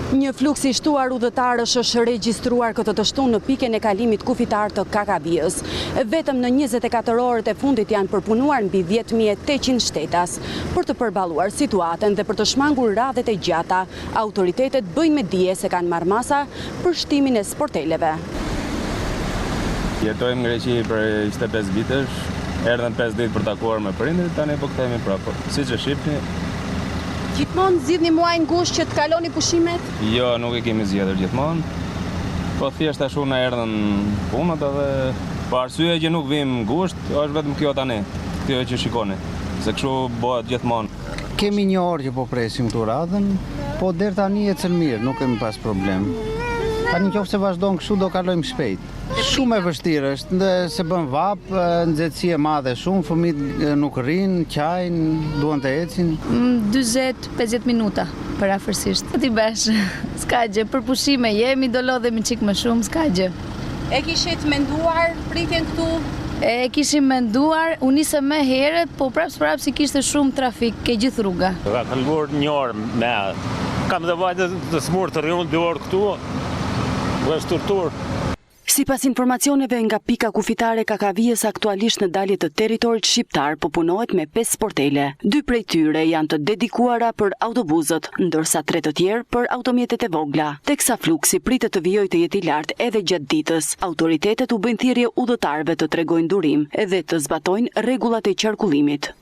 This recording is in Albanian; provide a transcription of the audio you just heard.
Një fluks i shtuar udhëtarësh është regjistruar këtë të shtunë në pikën e kalimit kufitar të Kakaviës. Vetëm në 24 orët e fundit janë përpunuar mbi 10.800 shtetas. Për të përballuar situatën dhe për të shmangur radhet e gjata, autoritetet bëjnë me dije se kanë marrë masa për shtimin e sporteleve. Jetojmë në Greqi për 25 vitesh, erdhëm 5 ditë për takuar me prindrit, tani po kthehemi prapë. Siç e shihni. Gjithmonë zgjidhni muajin gusht që të kaloni pushimet? Jo, nuk e kemi zgjedhur gjithmonë. Po thjesht ashtu na erdhën punët edhe po arsye që nuk vim gusht, është vetëm kjo tani. Kjo që shikoni, se kështu bëhet gjithmonë. Kemi një orë që po presim këtu radhën, po deri tani ecën mirë, nuk kemi pas problem. Tani nëse vazhdon kështu do kalojmë shpejt. Shumë e vështirë është, se bën vap, nxehtësi e madhe shumë, fëmijët nuk rrinë, qajnë, duan të ecin. 40-50 minuta për afërsisht. Ti bash, s'ka gjë, për pushime jemi, do lodhemi çik më shumë, s'ka gjë. E kishit menduar pritjen këtu? E kishim menduar, unë nisëm më herët, po prapë si kishte shumë trafik ke gjithë rruga. Ka kaluar një orë me. Kam dhe vajtë të smurë të rriun 2 orë këtu. Është tortur. Sipas informacioneve nga pika kufitare Kakaviës, aktualisht në dalje të territorit shqiptar po punohet me 5 sportele. 2 prej tyre janë të dedikuara për autobusët, ndërsa 3 të tjerë për automjetet e vogla. Teksa fluksi pritet të vijojë të jetë i lartë edhe gjatë ditës. Autoritetet u bëjnë thirrje udhëtarëve të tregojnë durim edhe të zbatojnë rregullat e qarkullimit.